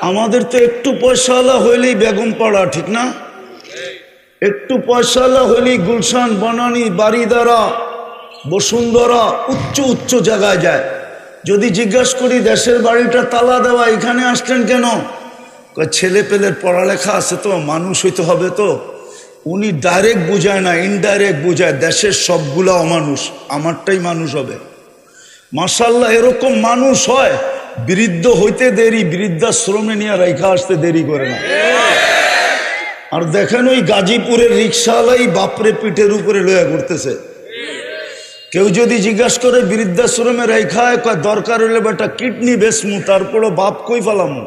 আমাদের তো একটু পয়সাওয়ালা হইলেই বেগম পাড়া, ঠিক না? একটু পয়সাওয়ালা হইলেই গুলশান, বনানী, বাড়িদারা, বসুন্ধরা, উচ্চ উচ্চ জায়গায় যায়। যদি জিজ্ঞাসা করি দেশের বাড়িটা তালা দেওয়া, এখানে আসলেন কেন? ছেলে পেলের পড়ালেখা আছে তো, মানুষ হইতে হবে তো। উনি ডাইরেক্ট বুঝায় না, ইনডাইরেক্ট বুঝায়, দেশের সবগুলা অমানুষ, আমারটাই মানুষ হবে। মাশাআল্লাহ, এরকম মানুষ হয়, বৃদ্ধ হইতে দেরি, বৃদ্ধাশ্রমে নিয়ে রেখা আসতে দেরি করে না। আর দেখেন ওই গাজীপুরের রিক্সাওয়ালাই বাপরে পিঠের উপরে লয়া করতেছে। কেউ যদি জিজ্ঞাসা করে বৃদ্ধাশ্রমে রেখায়, দরকার হইলে বেটা কিডনি বেসমু, তারপরও বাপ কই ফেলামু,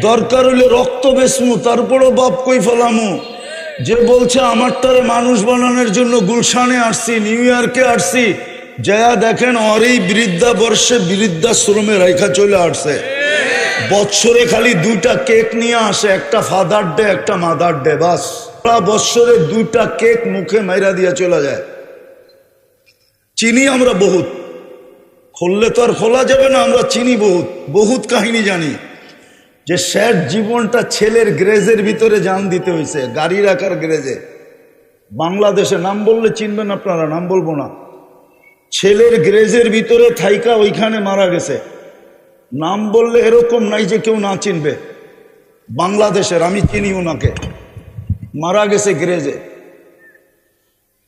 দরকার হইলে রক্ত বেসমু, তারপরও বাপ কই ফেলামু। যে বলছে আমারটারে মানুষ বানানোর জন্য গুলশানে আসছি, নিউ ইয়র্কে আসছি, যা দেখেন আর এই বৃদ্ধাবর্ষে বৃদ্ধাশ্রমে রেখা চলে আসছে। বৎসরে খালি 2টা কেক নিয়ে আসে, একটা ফাদার ডে, একটা মাদার ডে, বাস। বৎসরে 2টা কেক মুখে মাইরা দিয়ে চলে যায়। চিনি আমরা বহুত, খুললে তো আর খোলা যাবে না, আমরা চিনি বহুত, বহুত কাহিনী জানি। যে শেষ জীবনটা ছেলের গ্রেজের ভিতরে জান দিতে হয়েছে, গাড়ি রাখার গ্রেজে। বাংলাদেশে নাম বললে চিনবেন আপনারা, নাম বলবো না। ছেলের গ্রেজের ভিতরে থাইকা ওইখানে মারা গেছে। নাম বললে এরকম নাই যে কেউ না চিনবে। বাংলাদেশের, আমি চিনি ওনাকে, মারা গেছে গ্রেজে।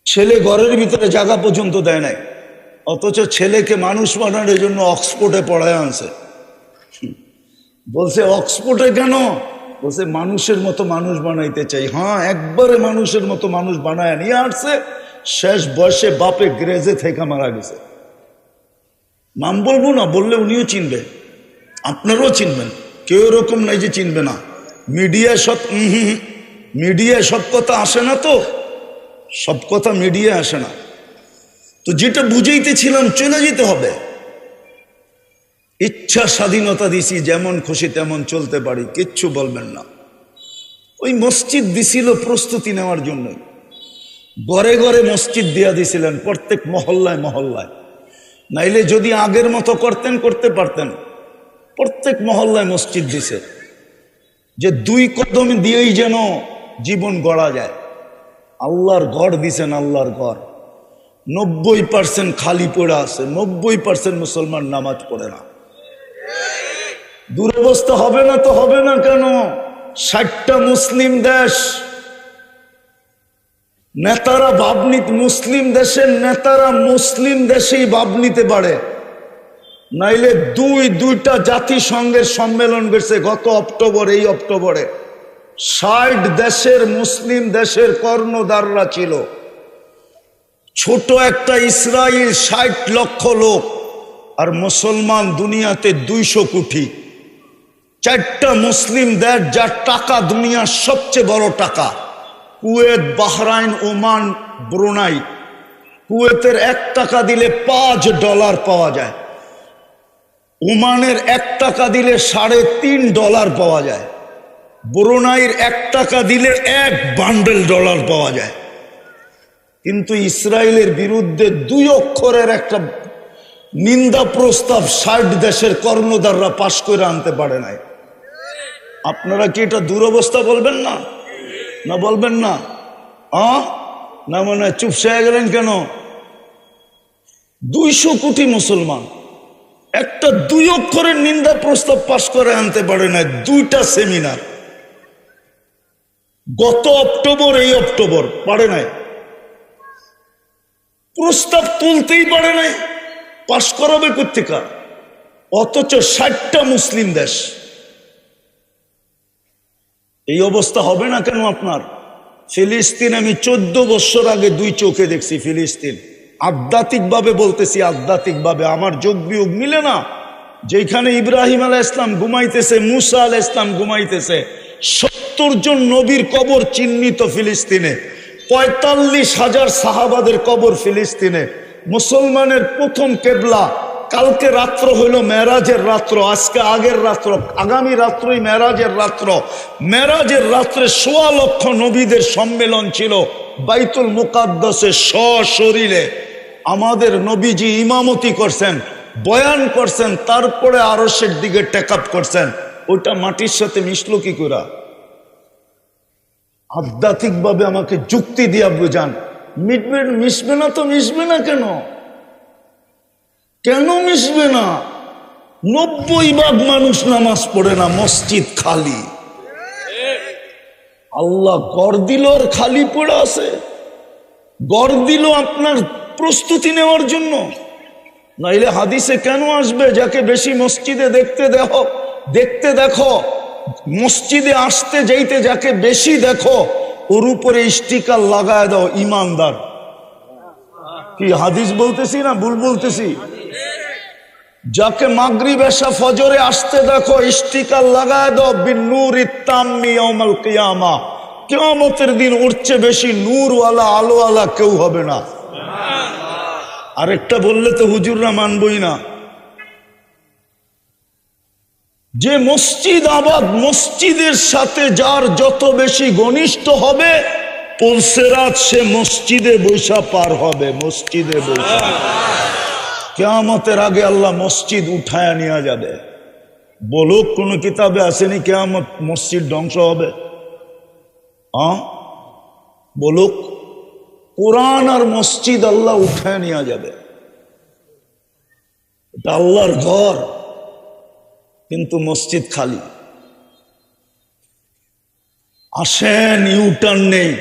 ছেলে ঘরের ভিতরে জায়গা পর্যন্ত দেয় নাই, অথচ ছেলেকে মানুষ বানানোর জন্য অক্সফোর্ডে পড়ায় আনছে। বলছে অক্সফোর্ডে কেন? বলছে মানুষের মতো মানুষ বানাইতে চাই। হ্যাঁ, একবারে মানুষের মতো মানুষ বানায় নিয়ে আসছে। শেষ বয়সে বাপে গ্রেজে থেকে মারা গেছে। নাম বলবো না, বললে উনিও চিনবে, আপনারাও চিনবেন। কেউ এরকম নাই যে চিনবে না। মিডিয়ায় সব কথা আসে না, তো সব কথা মিডিয়ায় আসে না। তো যেটা বুঝাইতেছিলাম, চলে যেতে হবে। ইচ্ছা স্বাধীনতা দিছি, যেমন খুশি তেমন চলতে পারি, কিচ্ছু বলবেন না। ওই মসজিদ দিছিল প্রস্তুতি নেওয়ার জন্য, ঘরে ঘরে মসজিদ দিয়া দিছিলেন, প্রত্যেক মহল্লায় মহল্লায়। নাইলে যদি আগের মতো করতেন, করতে পারতেন। প্রত্যেক মহল্লায় মসজিদ দিছে, যে 2 কদম দিয়েই যেন জীবন গড়া যায়। আল্লাহর ঘর দিছেন, আল্লাহর ঘর। 90% খালি পড়ে আছে, 90% মুসলমান নামাজ পড়ে না। দুরবস্থা হবে না তো হবে না কেন? 60টা মুসলিম দেশ, নেতারা মুসলিম দেশের নেতারা মুসলিম দেশেই ভাব নিতে পারে। নাইলে দুইটা জাতিসংঘের সম্মেলন করছে গত অক্টোবর, এই অক্টোবরে 60 দেশের মুসলিম দেশের কর্ণধাররা ছিল। ছোট একটা ইসরায়েল 60 লক্ষ লোক, আর মুসলমান দুনিয়াতে 200 কোটি। 4টা মুসলিম দেশ যার টাকা দুনিয়ার সবচেয়ে বড় টাকা, কুয়েত, বাহরাইন, ওমান, ব্রুনাই। কুয়েতের 1 টাকা দিলে $5 পাওয়া যায়, ওমানের 1 টাকা দিলে $3.5 পাওয়া যায়, ব্রুনাইয়ের 1 টাকা দিলে 1 বান্ডেল ডলার পাওয়া যায়। কিন্তু ইসরায়েলের বিরুদ্ধে 2 অক্ষরের একটা নিন্দা প্রস্তাব 60 দেশের কর্ণধাররা পাশ করে আনতে পারে নাই। আপনারা কি এটা দুরবস্থা বলবেন না? না বলবেন না? না মানে চুপসে গেলেন কেন? 200 কোটি মুসলমান একটা 2 অক্ষরের নিন্দা প্রস্তাব পাশ করে আনতে পারে না। 2টা সেমিনার গত অক্টোবর, এই অক্টোবর পারে নাই, প্রস্তাব তুলতেই পারে নাই, পাশ করাবে কোত্থেকে? অথচ 60টা মুসলিম দেশ। এই অবস্থা হবে না কেন আপনার? ফিলিস্তিন আমি 14 বছর আগে 2 চোখে দেখছি। ফিলিস্তিন আধ্যাত্মিক ভাবে বলতেছি, আধ্যাত্মিক ভাবে আমার যোগ বিয়োগ মিলে না। যেখানে ইব্রাহিম আলাইহিস সালাম ঘুমাইতেছে, মুসা আলাইহিস সালাম ঘুমাইতেছে, 70 জন নবীর কবর চিহ্নিত ফিলিস্তিনে, 45,000 সাহাবাদের কবর ফিলিস্তিনে। মুসলমানের প্রথম কেবলা। কালকে রাত্র হইল মেরাজের রাত্র, আজকে আগের রাত্র, আগামী রাত্রই মেরাজের রাত্র। মেরাজের রাত্রে 1.25 লক্ষ নবীদের সম্মেলন ছিল বাইতুল মুকাদ্দাসে সশরীরে। আমাদের নবীজি ইমামতি করছেন, বয়ান করছেন, তারপরে আরশের দিকে টেক আপ করছেন। ওটা মাটির সাথে মিশলো কি করে? আধ্যাত্মিকভাবে আমাকে যুক্তি দিয়া বোঝান। মিশবে না তো মিশবে না কেন? কেন মিশবে না? 90% মানুষ নামাজ পড়ে না, মসজিদ খালি। আল্লাহ গড় দিল আর খালি পড়ে আছে। গড় দিল আপনার প্রস্তুতি নেওয়ার জন্য, নাইলে হাদিসে কেন আসবে যাকে বেশি মসজিদে দেখতে দেখো, মসজিদে আসতে যাইতে যাকে বেশি দেখো ওর উপরে স্টিকার লাগায় দাও ইমানদার। কি হাদিস বলতেছি না ভুল বলতেছি? যাকে মাগরিব এশা ফজরে আসতে দেখো স্টিকার লাগায় দাও বিন্নুরিত তাম্মি ইয়াউমাল কিয়ামা। কিয়ামতের দিন উঠছে বেশি নূরওয়ালা আলোওয়ালা কেউ হবে না। আরেকটা বললে তো হুজুররা মানবই না। যে মসজিদ আবাদ, মসজিদের সাথে যার যত বেশি ঘনিষ্ঠ হবে পলসেরাত সে মসজিদে বৈশা পার হবে। মসজিদে বৈশা কিয়ামতের আগে আল্লাহ মসজিদ উঠায়া নিয়ে যাবে। বলুক কোন কিতাবে আসেনি কিয়ামত মসজিদ ধ্বংস হবে? বলুক। কোরআন আর মসজিদ আল্লাহ উঠায় নিয়ে যাবে। এটা আল্লাহর ঘর, কিন্তু মসজিদ খালি। আসেন, ইউটার্ন নেই,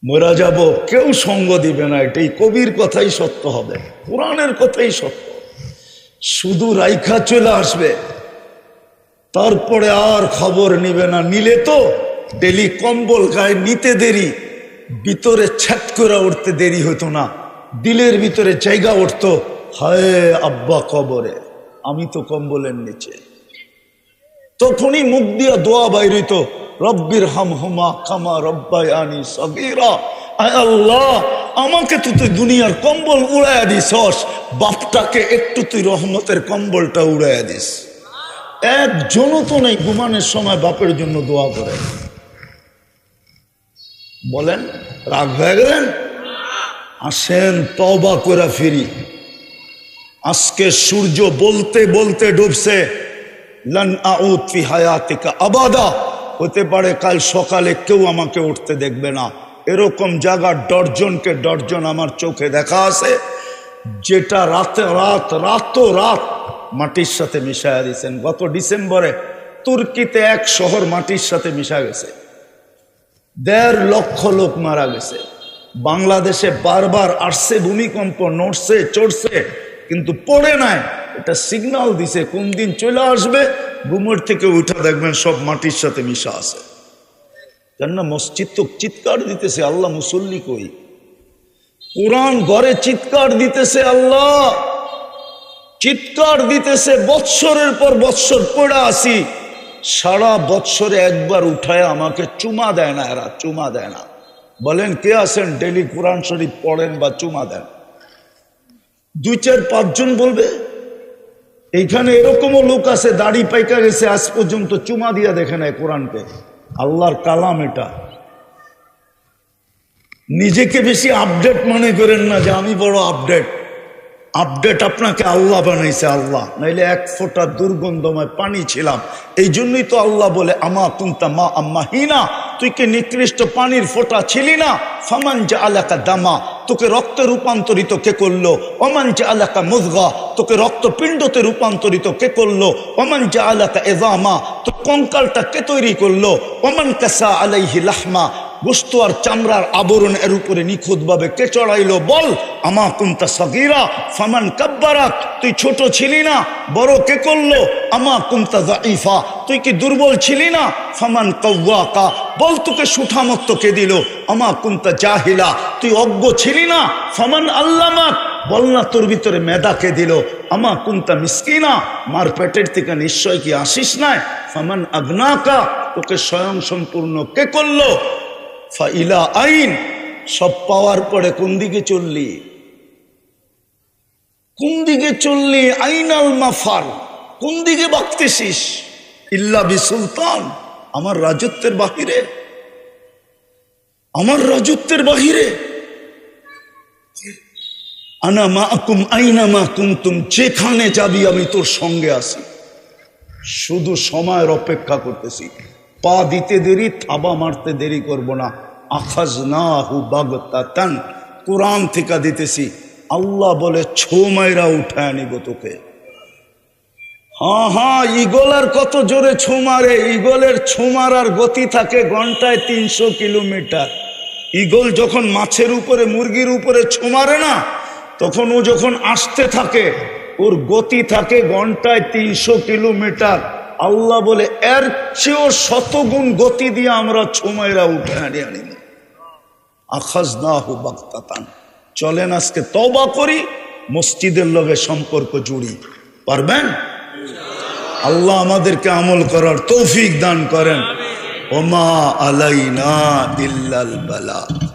মরা যাব, কেউ সঙ্গ দিবে না। এটাই কবির কথাই সত্য হবে, কোরআনের কথাই সত্য। শুধু রাইখা চলে আসবে, তারপরে আর খবর নিবে না। নিলে তো ডেলি কম্বল গায়ে নিতে দেরি, ভিতরে ছ্যাট করে উঠতে দেরি হতো না, দিলের ভিতরে জায়গা উঠতো, হায় আব্বা কবরে, আমি তো কম্বলের নিচে। তখনই মুখ দিয়া দোয়া বাইরিত, রব্বির হামহুমা কামা রব্বায়ানি সগীরা। আয় আল্লাহ, আমাকে তো তুই দুনিয়ার কম্বল উড়াইয়া দিছস, বাপটাকে একটু তুই রহমতের কম্বলটা উড়াইয়া দিস। একজনও তো নেই ঘুমানোর সময় বাপের জন্য দোয়া করে। বলেন রাগ হয়ে গেলেন? আসেন তওবা করে ফিরি। আজকে সূর্য বলতে বলতে ডুবছে, লান আউদ ফি হায়াতিকা আবাদা। হতে পারে কাল সকালে কেউ আমাকে উঠতে দেখবে না। এরকম জায়গা ডর্জনকে ডর্জন আমার চোখে দেখা আছে, যেটা রাত মাটির সাথে মিশাইয়া দিয়েছেন। গত ডিসেম্বরে তুর্কিতে এক শহর মাটির সাথে মিশা গেছে, 1.5 লক্ষ লোক মারা গেছে। বাংলাদেশে বারবার আসছে ভূমিকম্প, নড়ছে চড়ছে, কিন্তু পড়ে নাই। এটা সিগন্যাল দিছে কোন দিন চলে আসবে। ঘুমের থেকে উঠা দেখবেন সব মাটির সাথে মিশা আছে। কেননা মসজিদ তো চিৎকার দিতেছে, আল্লাহ মুসল্লি কই? কোরআন ঘরে চিৎকার দিতেছে, আল্লাহ চিৎকার দিতেছে। বৎসরের পর বৎসর পড়ে আসি, সারা বৎসরে একবার উঠায় আমাকে চুমা দেয় না। এরা চুমা দেয় না। বলেন কে আছেন ডেলি কোরআন শরীফ পড়েন বা চুমা দেন? 2-4-5 জন বলবে। এইখানে এরকমও লোক আছে দাড়ি পাইকা গেছে, আজ পর্যন্ত চুমা দিয়া দেখে নেয় কোরআনকে। আল্লাহর কালাম এটা। নিজেকে বেশি আপডেট মনে করেন না যে আমি বড় আপডেট। আপনাকে আল্লাহ বানাইছে, আল্লাহ। নাইলে 1 ফোঁটা দুর্গন্ধময় পানি ছিলাম। এই জন্যই তো আল্লাহ বলে আমা কুনতা মা আম্মা হিনা, তুই কে নিকৃষ্ট পানির ফোঁটা ছিলি না। ফামান জাআলাকা দামা, তোকে রক্তে রূপান্তরিত কে করলো। ওমান জাআলাকা মুযগা, তোকে রক্তপিণ্ডতে রূপান্তরিত কে করলো। ওমান জাআলাকা ইযামা, তো কঙ্কালটা কে তৈরি করলো। ওমান কাসা আলাইহি লাহমা, গোশত আর চামড়ার আবরণ এর উপরে নিখুঁতভাবে কে চড়াইলো। বল আমা কুনতা সগীরা ফামান কাব্বারাক, তুই ছোট ছিলি না, বড় কে করলো। আমা কুনতা যাইফা, তুই কি দুর্বল ছিলি না। ফামান কাওয়াকা, বল তোকে সুঠামত্ব কে দিল। আমা কুনতা জাহিলা, তুই অজ্ঞ ছিলি না। ফামান আল্লামাক, বল না তোর ভিতরে মেধা কে দিল। আমা কুনতা মিসকিনা, মার পেটের থেকে নিশ্চয় কি আসিস নাই। ফামান আগনাকা, তোকে স্বয়ং সম্পূর্ণ কে করলো। ফাইলা আইন, সব পাওয়ার পরে কোন দিকে চললি? কোন দিকে চললি? আইনাল মাফার, কোন দিকে বাঁকতেছিস? ইল্লা বি সুলতান, আমার রাজত্বের বাহিরে, আমার রাজত্বের বাহিরে। আনা মাআকুম আইনা মা কুনতুম, যেখানে যাবি আমি তোর সঙ্গে আছি। শুধু সময়ের অপেক্ষা করতেছি। পা দিতে দেরি, থাবা মারতে দেরি করব না। আখাযনাহু বাগতাতান, কোরআন থেকে দিতেছি। আল্লাহ বলে ছো মাইরা উঠায় নিব তোকে। হ্যাঁ, ঈগলের কত জোরে ছো মারে। ঈগলের ছো মারার গতি থাকে ঘন্টায় 300 কিলোমিটার। ঈগল যখন মাছের উপরে, মুরগির উপরে ছো মারে না, তখন ও যখন আসতে থাকে, ওর গতি থাকে ঘন্টায় 300 কিলোমিটার। আল্লাহ বলে এর চেয়েও 100 গুণ গতি দিয়ে আমরা ছো মাইরা উঠায় আনিব। আখাযনাহু বাগতাতান। চলেন আজকে তওবা করি, মসজিদের লগে সম্পর্ক জুড়ি। পারবেন? আল্লাহ আমাদেরকে আমল করার তৌফিক দান করেন। ওমা আলাইনা ইল্লাল বালাগ।